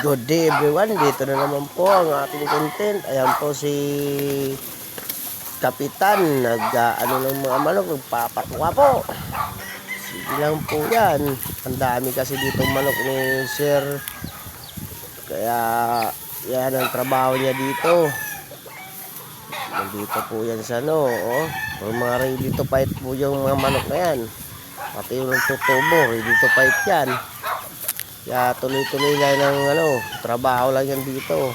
Good day everyone, dito na naman po ang ating content. Ayan po si Kapitan, ano ng mga manok, nagpapatuka po. Sige lang po yan. Ang dami kasi ditong manok ni Sir. Kaya yan ang trabaho niya dito. Nandito po yan sa Kung mga ready to fight po yung mga manok na yan. Pati yung tutubo, ready to fight yan. Kaya tuloy-tuloy lang ng trabaho lang yan dito.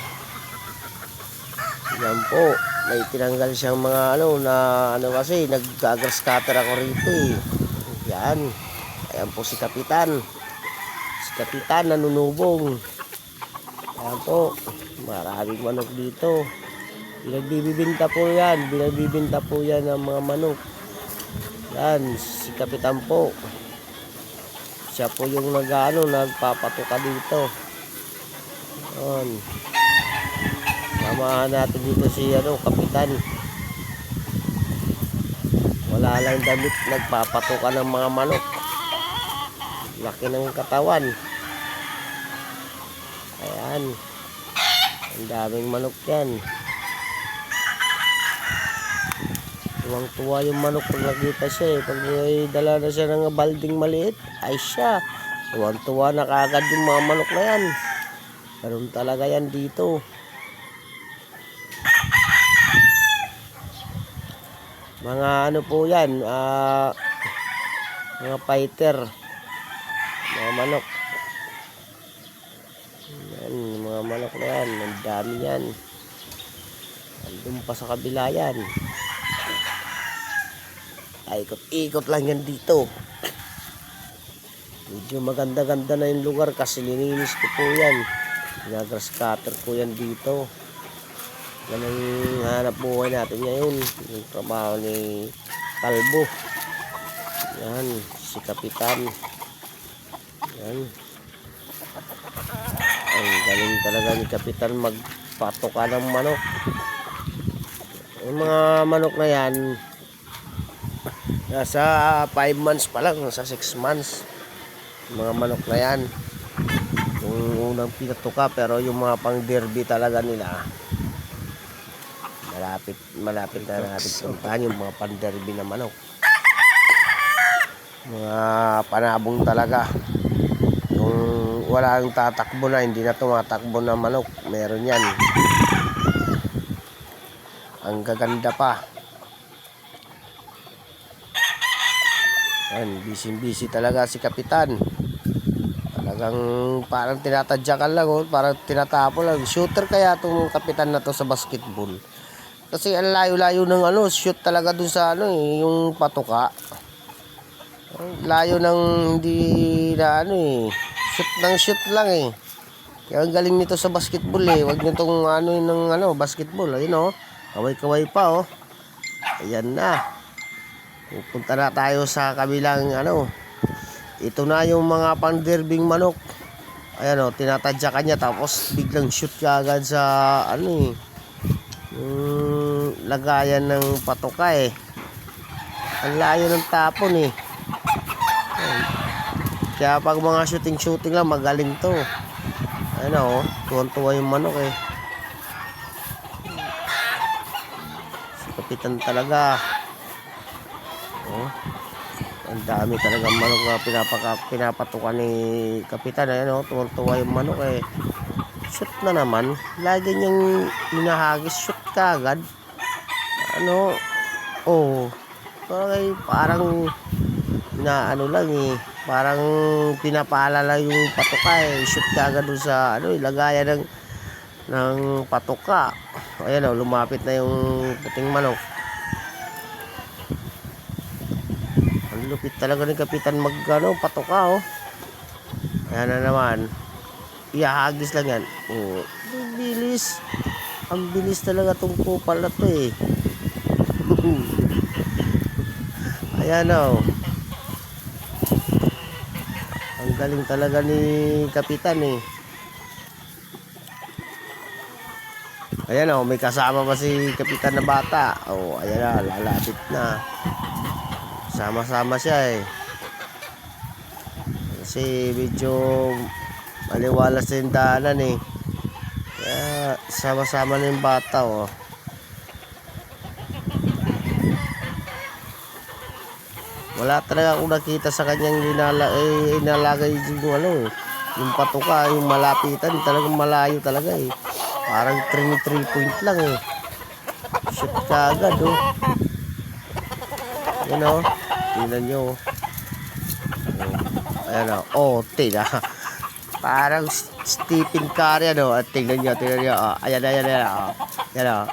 Yan po, may tinanggal siyang mga kasi nag-grass cutter ako rito eh. Yan. Ayan po si Kapitan. Si Kapitan nanunubong. Ayan po, maraming manok dito. Binagbibinta po yan ng mga manok. Yan, si Kapitan po. Siya po yung nagpapatuka dito. Ayan. Samahan natin dito si Kapitan. Wala lang damit, nagpapatuka ng mga manok. Laki ng katawan. Ayan. Ang daming manok yan. Tuwang-tuwa yung manok pag nakita siya eh. Pag may dala na siya ng balding maliit, ay siya. Tuwang-tuwa na kaagad yung mga manok na yan. Meron talaga yan dito. Mga po yan, mga fighter. Mga manok. Yan, mga manok na yan. Ang dami yan. Andun pa sa kabila yan. Ikot-ikot lang yan dito. Medyo maganda-ganda na yung lugar kasi lininis ko po yan. Grass cutter ko yan dito. Yan ang hanap buhay natin ngayon. Yung trabaho ni Kalbo. Yan, si Kapitan. Yan. Ang galing talaga ni Kapitan magpatuka ng manok. Yung mga manok na yan, nasa 5 months pa lang, nasa 6 months. Mga manok na yan. Yung unang pinatuka, pero yung mga pang derby talaga nila, malapit na natin puntahan yung mga pang derby na manok. Mga panabong talaga. Yung walang tatakbo na, hindi na tumatakbo na manok, meron yan. Ang gaganda pa. Ayan, busy talaga si Kapitan. Talagang parang tinatadyakan lang, parang tinatapo lang. Shooter kaya itong Kapitan na to sa basketball. Kasi ang layo-layo ng shoot talaga dun sa yung patuka. Layo ng hindi na shoot lang eh. Kaya ang galing nito sa basketball eh. Wag nyo itong ng basketball. Ayun kaway-kaway pa Ayan na. Pupunta na tayo sa kabilang ito na yung mga panderbing manok. Ayan tinatadyakan niya tapos biglang shoot ka agad sa yung lagayan ng patuka eh. Ang layo ng tapon eh. Ayan. Kaya pag mga shooting lang magaling to. Ayan tuwan-tuwa yung manok eh. Si Kapitan talaga. Ang dami talagang manok na pinapatukan ni Kapitan. Ayan tuwang-tuwa yung manok eh. Shoot na naman. Lagi niyang hinahagis. Shoot ka agad. Parang lang eh. Parang pinapaalala yung patuka eh. Shoot ka agad doon sa ilagayan ng patuka. Ayan lumapit na yung puting manok. Lupit talaga ni Kapitan patuka Ayan na naman. Ihahagis lang yan. Ang bilis. Ang bilis talaga itong kupal na to eh. Ayan Ang galing talaga ni Kapitan eh. Ayan may kasama pa si Kapitan na bata. Ayan lalapit na. Sama-sama siya eh. Kasi medyo Maliwalas na yung daanan eh. Kaya sama-sama na yung bata oh. Wala talaga akong nakita sa kanyang inalagay yung yung patuka, yung malapitan, talagang malayo talaga eh. Parang 3 point lang eh. Shoot ka agad oh. Yan oh. Tingnan nyo oh. Ayan oh. Oh, tingnan. Parang Stephen Curry ano. At tingnan nyo. Oh. Ayan. Oh. Yan oh.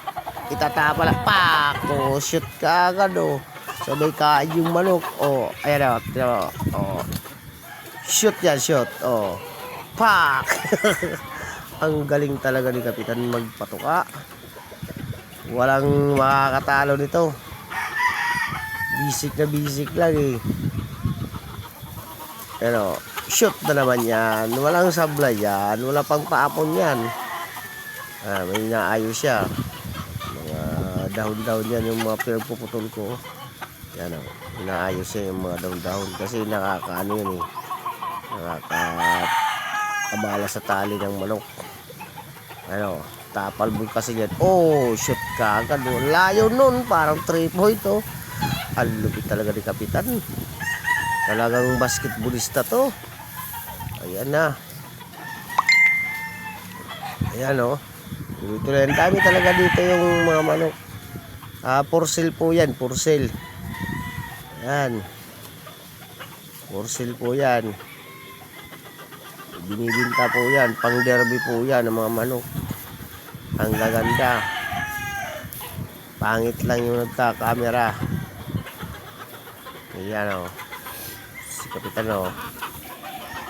Itatapa lang. Pak! Oh, shoot ka agad oh. Sabay kain yung manok. Oh, ayan oh. Oh. Shoot yan, shoot. Oh. Pak! Ang galing talaga ni Kapitan magpatuka. Walang makakatalo nito. Basic lang eh. Pero shoot na naman yan. Walang sablay yan. Wala pang paapon yan. May naayos siya. Mga dahon-dahon yan yung mga pinagpuputol ko. Yan o. Inaayos siya yung mga dahon-dahon. Kasi nakakaano yun eh. Nakakabala sa tali ng manok. Ano, tapalbog kasi yan. Oh, shoot ka agad. Layo nun. Parang 3 point oh. Ang lupit talaga ni Kapitan. Talagang basketballista to. Ayan na. Ayan o. Dito na yan. Dami talaga dito yung mga manok. For sale po yan. For sale. Ayan. For sale po yan. Binibinta po yan. Pang derby po yan ng mga manok. Ang gaganda. Pangit lang yung nagka-camera. Ayan o. Si Kapitan o.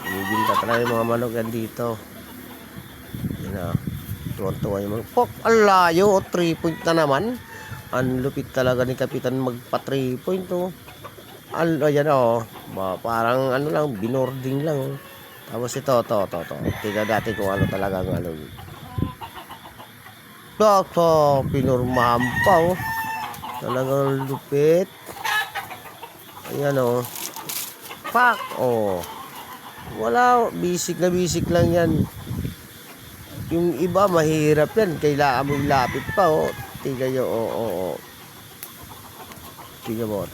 Binibinta talaga yung mga manok yan dito. Ayan o. Tuwan-tuwa yung manok. Pop! Ang layo. 3 point na naman. Ang lupit talaga ni Kapitan magpa 3 point o. Ayan o. Parang ano lang. Binording lang o. Tapos ito. Tingnan natin kung ano talaga ang ano. Pinurmahan pa o. Talagang lupit. Ayan o. Pak! O. Wala. Basic lang yan. Yung iba mahirap yan. Kailangan mo ilapit pa o. Tingnan nyo. O. Tingnan mo.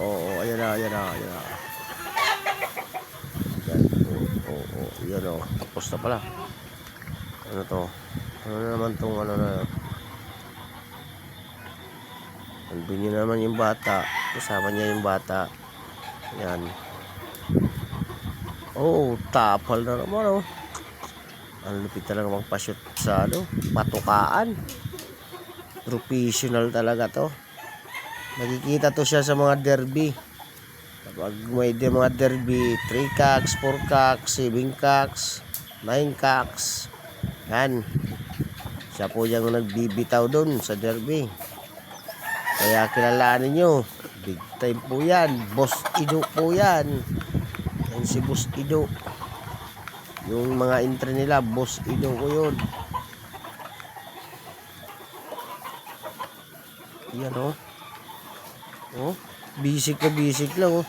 O. Ayan na. Ayan. O. Ayan o. Tapos na pala. Ano to? Ano naman tong ano na. Andun nyo naman yung bata. Kasama niya yung bata. Yan. Oh, tapal na naman oh. Ang lupit talaga magpa-shoot sa ano, patukaan. Professional talaga to. Nakikita to siya sa mga derby. Kapag may mga derby, 3 cocks, 4 cocks, 7 cocks, 9 cocks. Yan. Siya po yung nagbibitaw doon sa derby. Kaya kilalanin nyo. Big time po yan. Boss Ido po yan. Yan si Boss Ido. Yung mga entry nila, Boss Ido ko yun. Yan o. Oh, basic lang o.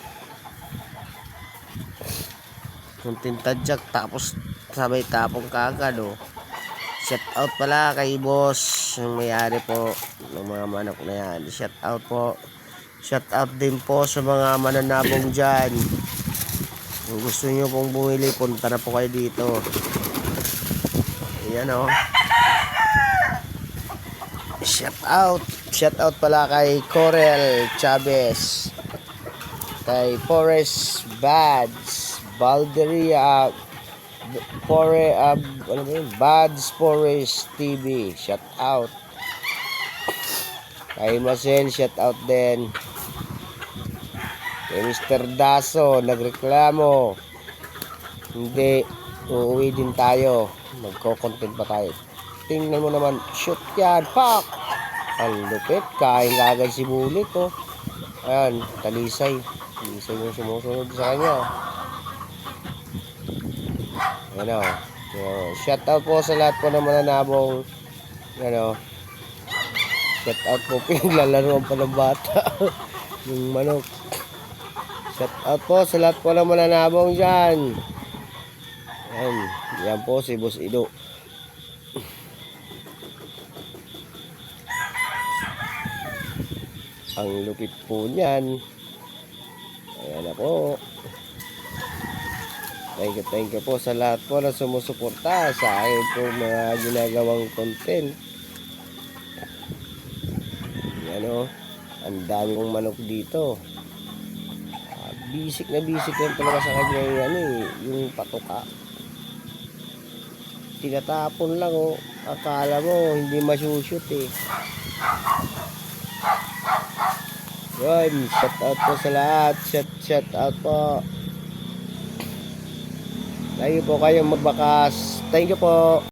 Kunting tadyak tapos sabay tapong kagad o. Shout out pala kay boss yung may-ari po ng mga manok na yan. Shout out po. Shout out din po sa mga mananabong dyan. Kung gusto nyo pong bumili, punta na po kayo dito. Ayan o. Shout out pala kay Corel Chavez, kay Forest Bads Balderia, Bads Forest TV. Shout out kay Marcel. Shout out din kay Mr. Daso, nagreklamo hindi uuwi din tayo, magko-content pa tayo. Tingnan mo naman, shoot yan, pak! Ang lupit, kain agad si Bulit oh. Ayan, talisay yung sumusunod sa kanya. Ayan o. So, shout out po sa lahat po ng mananabong. Ayan o. Shout out po, pinaglalaroan pa ng bata. Yung manok. Shout out po sa lahat po ng mananabong dyan. Yan, yan po si Boss Ido. Ang lupit po niyan. Ayan na po. Thank you po sa lahat po na sumusuporta sa akin po mga ginagawang content. Yan o. Ang dami kong manok dito. Bisik na talaga sa kanya yung, yung patuka. Tinatapon lang o. Akala mo hindi masushoot eh. Yun, shout out po sa lahat. Shout out po. Lagi po kayong magbakas. Thank you po.